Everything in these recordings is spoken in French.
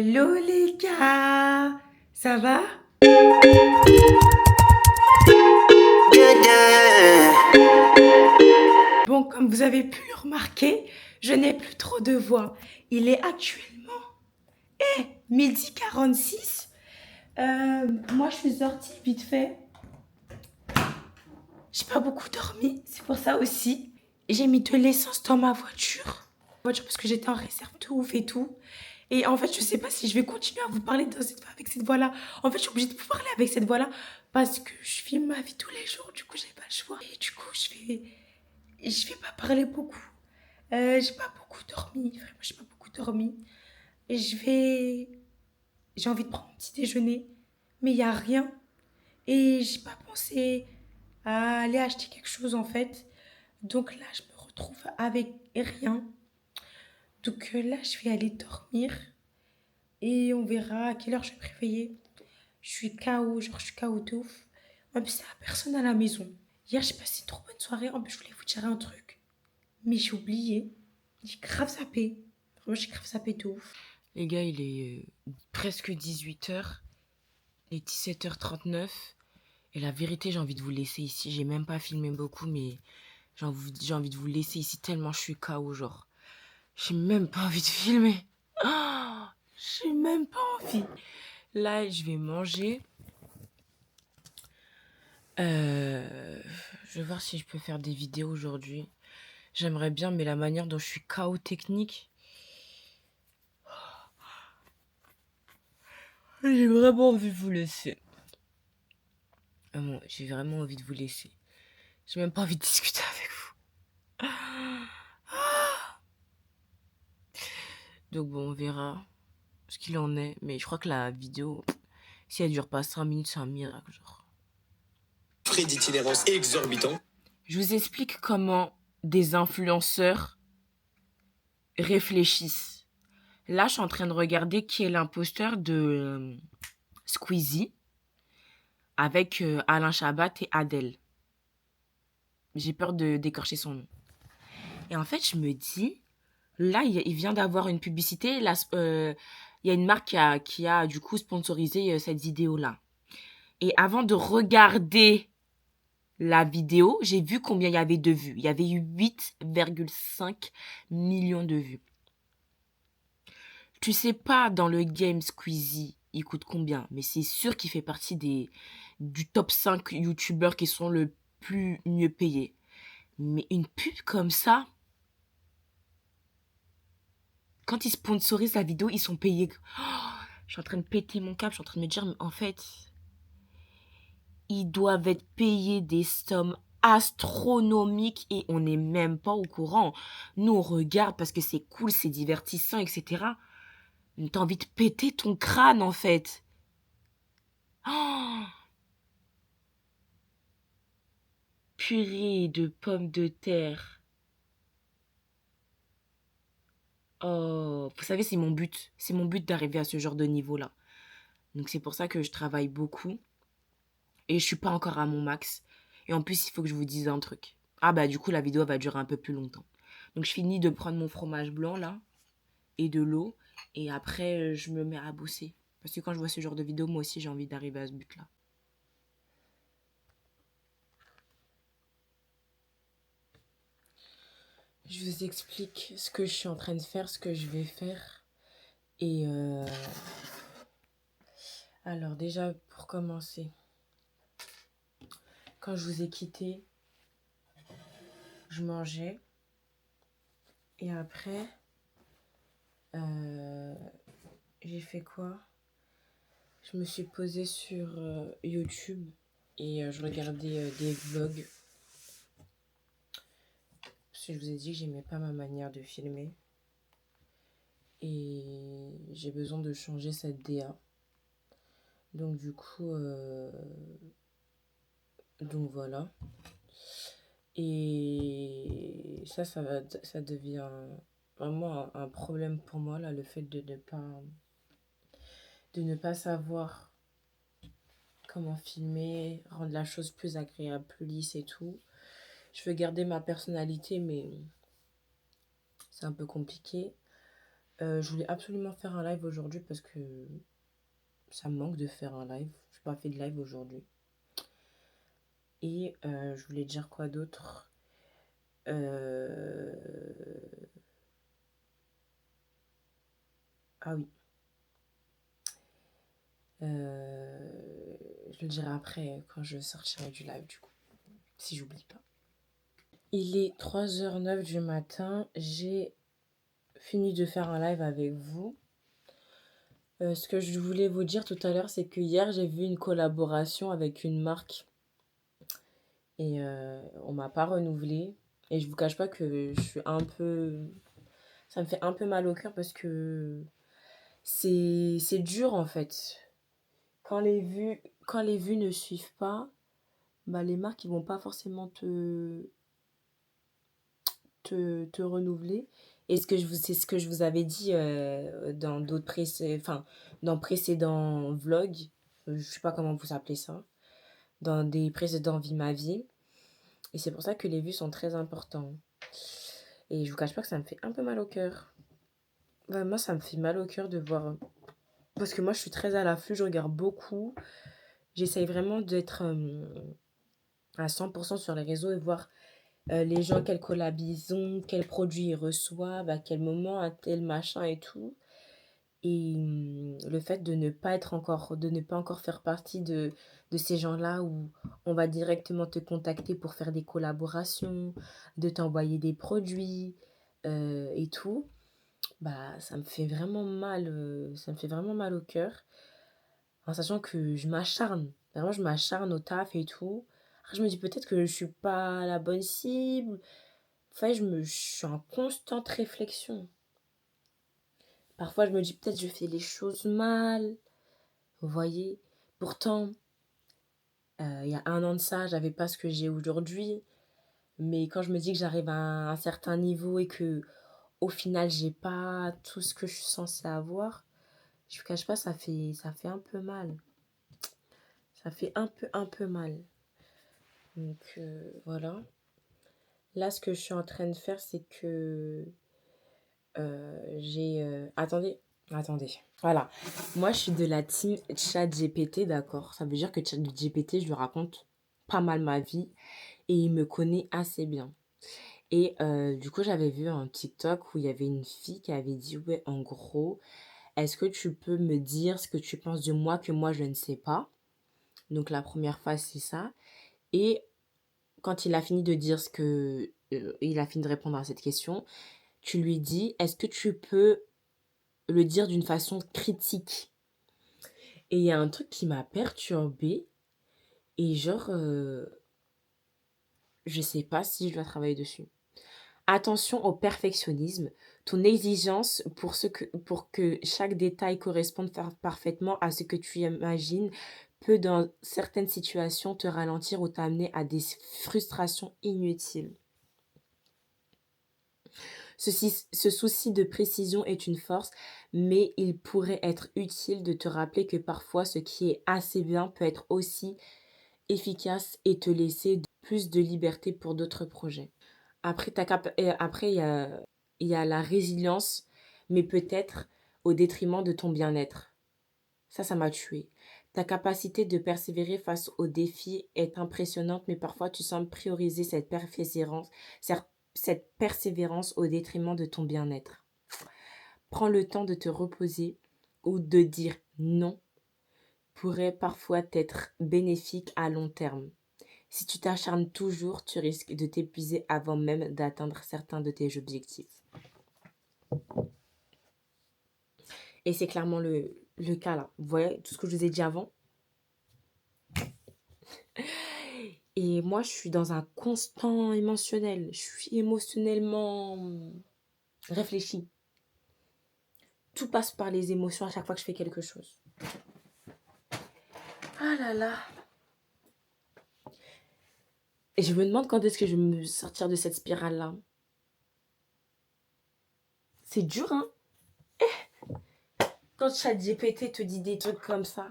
Hello les gars, ça va? Bon, comme vous avez pu le remarquer, je n'ai plus trop de voix. Il est actuellement 12h46. Moi, je suis sortie vite fait. J'ai pas beaucoup dormi, c'est pour ça aussi. J'ai mis de l'essence dans ma voiture. Parce que j'étais en réserve de ouf et tout. Et en fait, je sais pas si je vais continuer à vous parler avec cette voix-là. En fait, je suis obligée de vous parler avec cette voix-là parce que je filme ma vie tous les jours. Du coup, j'ai pas le choix. Et du coup, je vais pas parler beaucoup. J'ai pas beaucoup dormi. Vraiment, j'ai pas beaucoup dormi. Et j'ai envie de prendre mon petit déjeuner, mais il y a rien. Et j'ai pas pensé à aller acheter quelque chose en fait. Donc là, je me retrouve avec rien. Donc là, je vais aller dormir et on verra à quelle heure je vais me réveiller. Je suis KO, genre je suis KO de ouf. En plus, il n'y a personne à la maison. Hier, j'ai passé une trop bonne soirée. En plus, je voulais vous dire un truc. Mais j'ai oublié. J'ai grave zappé. Vraiment, j'ai grave zappé de ouf. Les gars, il est presque 18h. Il est 17h39. Et la vérité, j'ai envie de vous laisser ici. J'ai même pas filmé beaucoup, mais j'ai envie de vous laisser ici tellement je suis KO, genre. J'ai même pas envie de filmer. J'ai même pas envie. Là, je vais manger. Je vais voir si je peux faire des vidéos aujourd'hui. J'aimerais bien, mais la manière dont je suis KO technique, j'ai vraiment envie de vous laisser. Bon, j'ai vraiment envie de vous laisser. J'ai même pas envie de discuter avec vous. Donc bon, on verra ce qu'il en est. Mais je crois que la vidéo, si elle dure pas 5 minutes, c'est un miracle, genre. Frais d'itinérance exorbitant. Je vous explique comment des influenceurs réfléchissent. Là, je suis en train de regarder qui est l'imposteur de Squeezie avec Alain Chabat et Adèle. J'ai peur de d'écorcher son nom. Et en fait, je me dis, là, il vient d'avoir une publicité. Là, il y a une marque qui a du coup sponsorisé cette vidéo-là. Et avant de regarder la vidéo, j'ai vu combien il y avait de vues. Il y avait eu 8,5 millions de vues. Tu sais pas dans le game Squeezie, il coûte combien, mais c'est sûr qu'il fait partie du top 5 youtubeurs qui sont le plus mieux payés. Mais une pub comme ça, quand ils sponsorisent la vidéo, ils sont payés. Oh, je suis en train de péter mon câble, je suis en train de me dire, mais en fait, ils doivent être payés des sommes astronomiques et on n'est même pas au courant. Nous, on regarde parce que c'est cool, c'est divertissant, etc. T'as envie de péter ton crâne, en fait. Oh, purée de pommes de terre. Oh, vous savez, c'est mon but. C'est mon but d'arriver à ce genre de niveau-là. Donc c'est pour ça que je travaille beaucoup. Et je suis pas encore à mon max. Et en plus, il faut que je vous dise un truc. Ah bah du coup, la vidéo va durer un peu plus longtemps. Donc je finis de prendre mon fromage blanc là. Et de l'eau. Et après, je me mets à bosser. Parce que quand je vois ce genre de vidéo, moi aussi, j'ai envie d'arriver à ce but-là. Je vous explique ce que je suis en train de faire, ce que je vais faire. Et alors déjà, pour commencer, quand je vous ai quitté, je mangeais. Et après, j'ai fait quoi? Je me suis posée sur YouTube et je regardais des vlogs. Parce que je vous ai dit que j'aimais pas ma manière de filmer. Et j'ai besoin de changer cette DA. Donc du coup, donc voilà. Et ça devient vraiment un problème pour moi là, le fait de ne pas savoir comment filmer, rendre la chose plus agréable, plus lisse et tout. Je veux garder ma personnalité, mais c'est un peu compliqué. Je voulais absolument faire un live aujourd'hui parce que ça me manque de faire un live. Je n'ai pas fait de live aujourd'hui. Et je voulais dire quoi d'autre? Euh, Ah oui. Je le dirai après quand je sortirai du live du coup, si j'oublie pas. Il est 3h09 du matin. J'ai fini de faire un live avec vous. Ce que je voulais vous dire tout à l'heure, c'est que hier, j'ai vu une collaboration avec une marque et on m'a pas renouvelé. Et je vous cache pas que je suis un peu... Ça me fait un peu mal au cœur parce que c'est dur en fait. Quand les vues ne suivent pas, bah, les marques ils vont pas forcément te renouveler. Et c'est ce que je vous avais dit dans dans précédents vlogs, je sais pas comment vous appelez ça, dans des précédents Vie ma vie. Et c'est pour ça que les vues sont très importantes. Et je vous cache pas que ça me fait un peu mal au cœur. Vraiment, ça me fait mal au cœur de voir. Parce que moi, je suis très à l'affût, je regarde beaucoup. J'essaye vraiment d'être à 100% sur les réseaux et voir les gens, quelle collab ils ont, quels produits ils reçoivent, à quel moment, à tel machin et tout. Et le fait de ne pas encore faire partie de ces gens-là où on va directement te contacter pour faire des collaborations, de t'envoyer des produits et tout, bah ça me fait vraiment mal, ça me fait vraiment mal au cœur, en sachant que je m'acharne, vraiment je m'acharne au taf et tout. Après, je me dis peut-être que je suis pas la bonne cible. Enfin, je suis en constante réflexion. Parfois, je me dis peut-être je fais les choses mal. Vous voyez? Pourtant, il y a 1 an de ça, j'avais pas ce que j'ai aujourd'hui. Mais quand je me dis que j'arrive à un certain niveau et que au final, j'ai pas tout ce que je suis censée avoir, je vous cache pas, ça fait un peu mal. Ça fait un peu mal. Donc, voilà. Là, ce que je suis en train de faire, c'est que attendez. Voilà. Moi, je suis de la team ChatGPT, d'accord? Ça veut dire que ChatGPT, je lui raconte pas mal ma vie et il me connaît assez bien. Et du coup, j'avais vu un TikTok où il y avait une fille qui avait dit, ouais, en gros, est-ce que tu peux me dire ce que tu penses de moi que moi, je ne sais pas? Donc, la première phase, c'est ça. Et quand il a fini de dire il a fini de répondre à cette question, tu lui dis, est-ce que tu peux le dire d'une façon critique? Et il y a un truc qui m'a perturbée et genre, je sais pas si je dois travailler dessus. Attention au perfectionnisme, ton exigence pour que chaque détail corresponde parfaitement à ce que tu imagines peut dans certaines situations te ralentir ou t'amener à des frustrations inutiles. Ce souci de précision est une force, mais il pourrait être utile de te rappeler que parfois ce qui est assez bien peut être aussi efficace et te laisser plus de liberté pour d'autres projets. Après, il y a la résilience, mais peut-être au détriment de ton bien-être. Ça m'a tuée. Ta capacité de persévérer face aux défis est impressionnante, mais parfois tu sembles prioriser cette persévérance au détriment de ton bien-être. Prends le temps de te reposer ou de dire non pourrait parfois être bénéfique à long terme. Si tu t'acharnes toujours, tu risques de t'épuiser avant même d'atteindre certains de tes objectifs. Et c'est clairement le cas là. Vous voyez tout ce que je vous ai dit avant? Et moi, je suis dans un constant émotionnel. Je suis émotionnellement réfléchie. Tout passe par les émotions à chaque fois que je fais quelque chose. Ah là là. Et je me demande quand est-ce que je vais me sortir de cette spirale-là. C'est dur, hein? Quand ChatGPT te dit des trucs comme ça.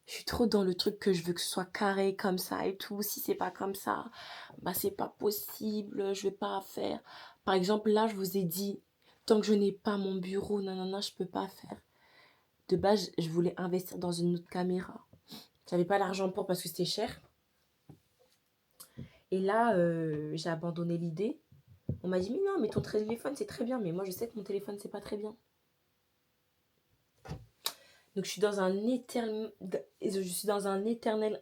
Je suis trop dans le truc que je veux que ce soit carré comme ça et tout. Si c'est pas comme ça, bah c'est pas possible. Je vais pas faire. Par exemple, là, je vous ai dit, tant que je n'ai pas mon bureau, nanana, je peux pas faire. De base, je voulais investir dans une autre caméra. J'avais pas l'argent pour parce que c'était cher. Et là, j'ai abandonné l'idée. On m'a dit, mais non, mais ton téléphone, c'est très bien. Mais moi, je sais que mon téléphone, c'est pas très bien. Donc, je suis dans un éternel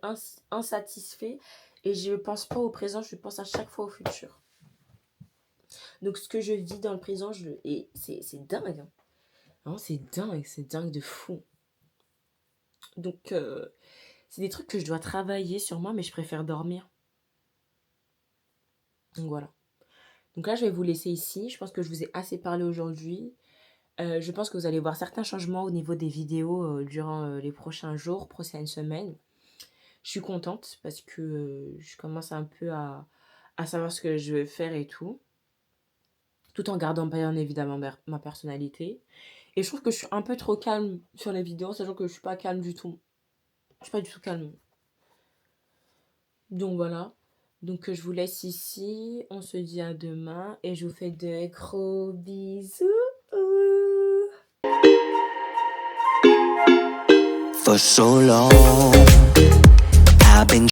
insatisfait. Et je ne pense pas au présent, je pense à chaque fois au futur. Donc, ce que je vis dans le présent, c'est dingue. Non, c'est dingue de fou. Donc, c'est des trucs que je dois travailler sur moi, mais je préfère dormir. Donc, voilà. Donc là, je vais vous laisser ici. Je pense que je vous ai assez parlé aujourd'hui. Je pense que vous allez voir certains changements au niveau des vidéos durant les prochains jours, prochaines semaines. Je suis contente parce que je commence un peu à savoir ce que je veux faire et tout. Tout en gardant bien évidemment ma personnalité. Et je trouve que je suis un peu trop calme sur les vidéos, sachant que je suis pas calme du tout. Je suis pas du tout calme. Donc voilà. Donc je vous laisse ici. On se dit à demain. Et je vous fais de gros bisous. For so long, I've been